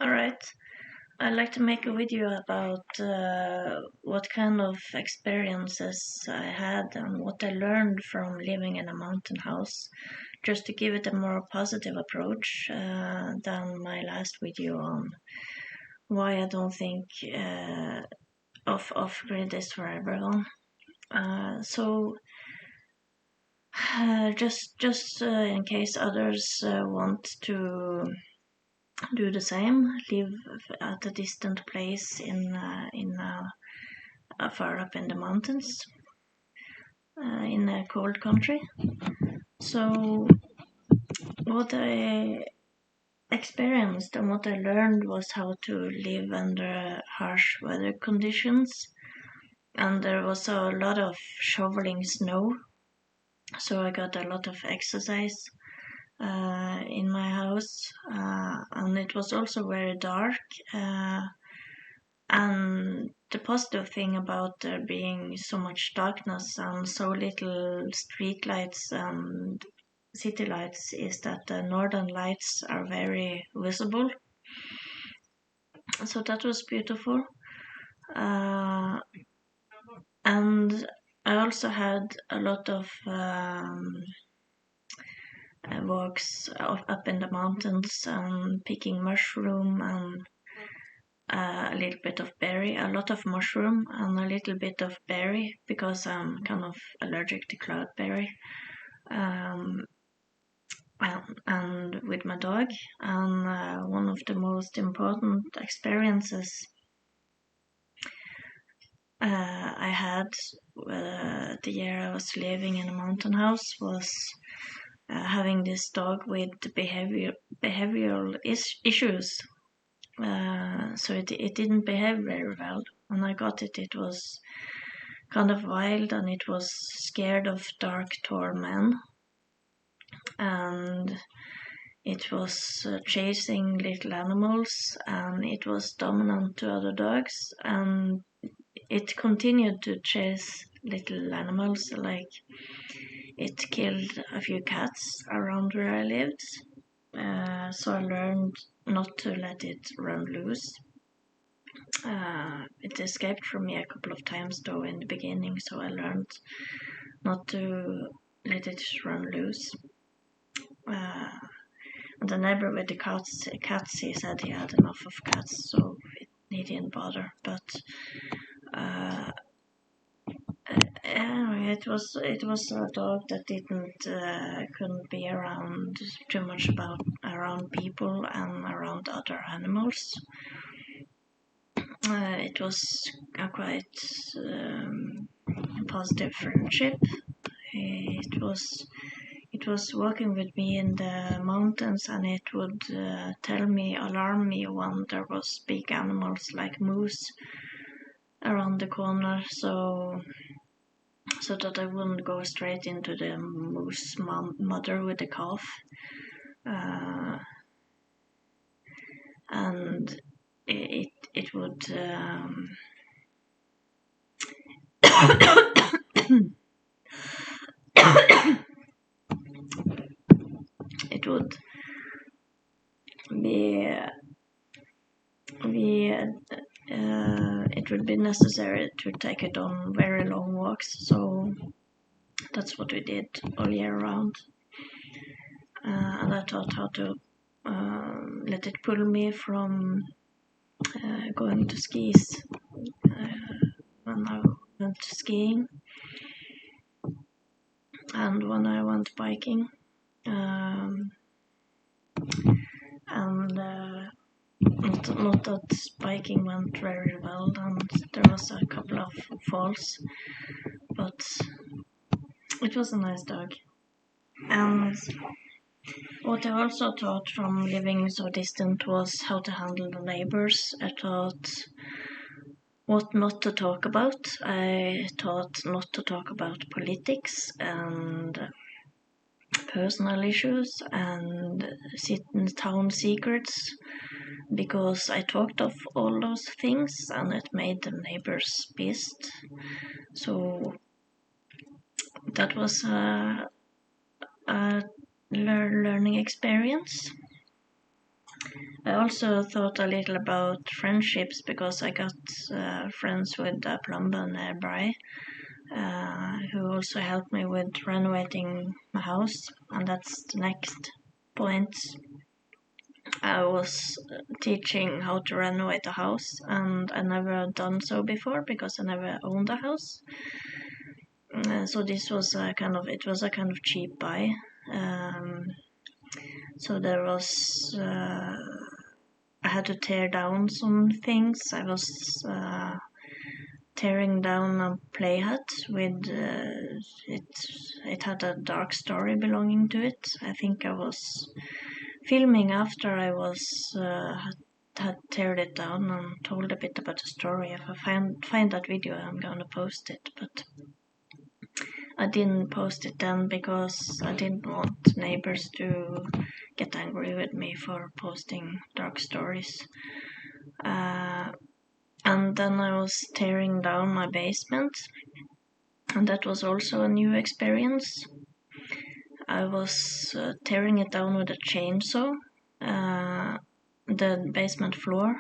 Alright, I'd like to make a video about what kind of experiences I had and what I learned from living in a mountain house, just to give it a more positive approach than my last video on why I don't think off-grid is for everyone. Just in case others want to do the same, live at a distant place far up in the mountains, in a cold country. So what I experienced and what I learned was how to live under harsh weather conditions, and there was a lot of shoveling snow, so I got a lot of exercise in my house, and it was also very dark. And the positive thing about there being so much darkness and so little street lights and city lights is that the northern lights are very visible. So that was beautiful. And I also had a lot of walks up in the mountains and picking mushroom and a little bit of berry, a lot of mushroom and a little bit of berry because I'm kind of allergic to cloudberry. And with my dog, and one of the most important experiences I had the year I was living in a mountain house was having this dog with behavioral issues. So it didn't behave very well. When I got it, it was kind of wild and it was scared of dark, tall men. And it was chasing little animals, and it was dominant to other dogs, and it continued to chase little animals, like it killed a few cats around where I lived. So I learned not to let it run loose. It escaped from me a couple of times though in the beginning, so I learned not to let it run loose. And the neighbor with the cats, he said he had enough of cats, so he didn't bother. But anyway, it was a dog that couldn't be around too much around people and around other animals. It was a quite positive friendship. It was walking with me in the mountains, and it would alarm me when there was big animals like moose around the corner, so that I wouldn't go straight into the moose mother with the calf. And it would it would it would be necessary to take it on very long walks, so that's what we did all year round. And I taught how to let it pull me from going to skis when I went skiing and when I went biking. Not that biking went very well, and there was a couple of falls, but it was a nice dog. And what I also taught from living so distant was how to handle the neighbors. I taught what not to talk about. I taught not to talk about politics and personal issues and town secrets, because I talked of all those things and it made the neighbors pissed. So that was a learning experience. I also thought a little about friendships because I got friends with a plumber nearby who also helped me with renovating my house, and that's the next point. I was teaching how to renovate a house, and I never done so before because I never owned a house. So this was a kind of cheap buy. So there was I had to tear down some things. I was tearing down a play hut with it had a dark story belonging to it. I think I was filming after I was had teared it down and told a bit about the story. If I find that video, I'm gonna post it, but I didn't post it then because I didn't want neighbors to get angry with me for posting dark stories. And then I was tearing down my basement, and that was also a new experience. I was tearing it down with a chainsaw, the basement floor,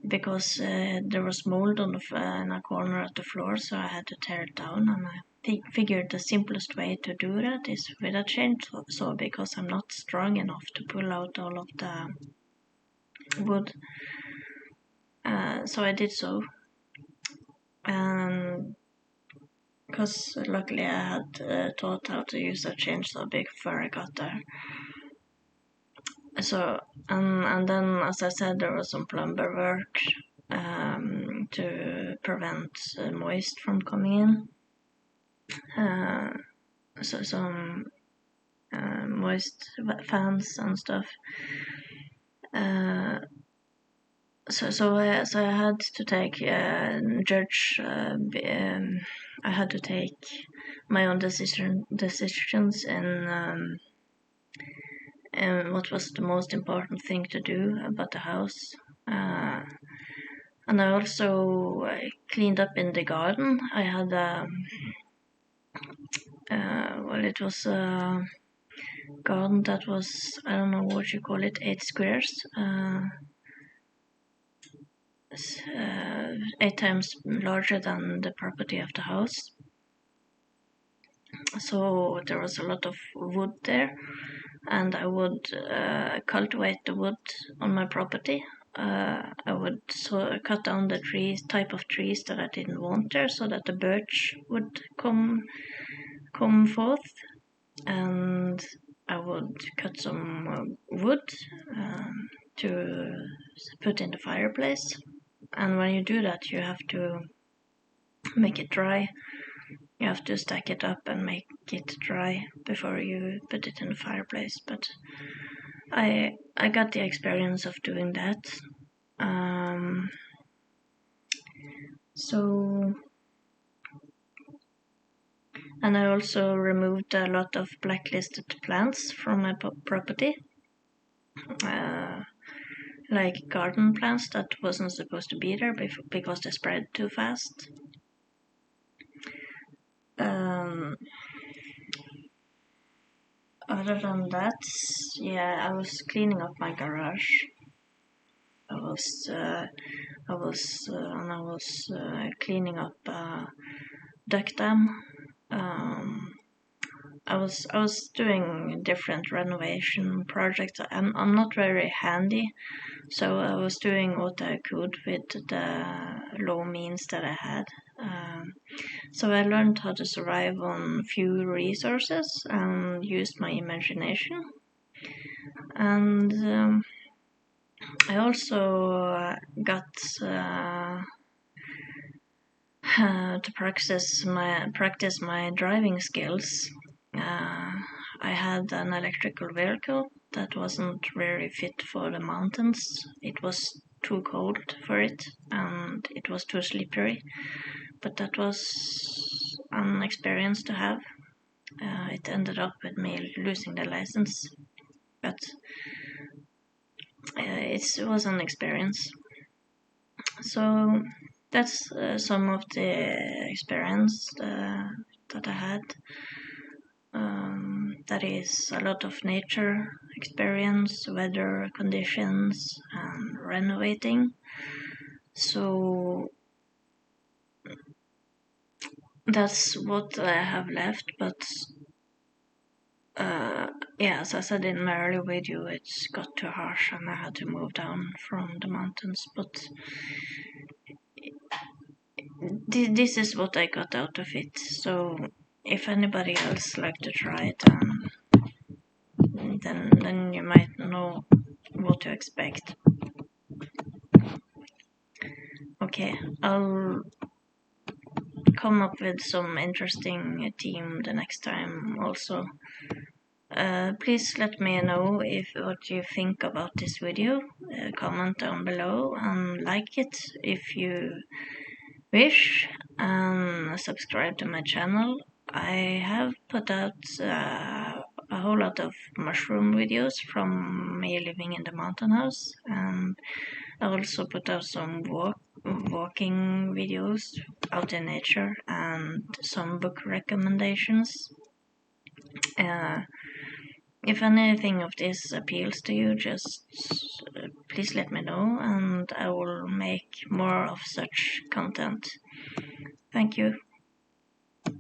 because there was mold on in a corner of the floor, so I had to tear it down, and I figured the simplest way to do that is with a chainsaw, because I'm not strong enough to pull out all of the wood. So I did so, and because luckily I had taught how to use a chainsaw before I got there. So and then, as I said, there was some plumber work to prevent moist from coming in. So some moist fans and stuff. So I had to take I had to take my own decisions in what was the most important thing to do about the house. And I also cleaned up in the garden. I had it was a garden that was, I don't know what you call it, 8 squares. 8 times larger than the property of the house. So there was a lot of wood there, and I would cultivate the wood on my property. I would cut down the type of trees that I didn't want there, so that the birch would come forth, and I would cut some wood to put in the fireplace. And when you do that, you have to make it dry. You have to stack it up and make it dry before you put it in the fireplace. But I got the experience of doing that. And I also removed a lot of blacklisted plants from my property. Like garden plants that wasn't supposed to be there because they spread too fast. Other than that, yeah, I was cleaning up my garage. I was cleaning up duck dam. I was doing different renovation projects. I'm not very handy, so I was doing what I could with the low means that I had. So I learned how to survive on few resources and used my imagination. And I also got to practice my driving skills. I had an electrical vehicle that wasn't very fit for the mountains. It was too cold for it, and it was too slippery. But that was an experience to have. It ended up with me losing the license, but it was an experience. So that's some of the experience that I had. That is a lot of nature experience, weather conditions, renovating. So that's what I have left, but yeah, as I said in my earlier video, it got too harsh and I had to move down from the mountains, but this is what I got out of it. So if anybody else like to try it, then you might know what to expect. Okay, I'll come up with some interesting theme the next time also. Please let me know what you think about this video. Comment down below and like it if you wish, and subscribe to my channel. I have put out a whole lot of mushroom videos from me living in the mountain house, and I also put out some walking videos out in nature and some book recommendations. If anything of this appeals to you, just please let me know and I will make more of such content. Thank you.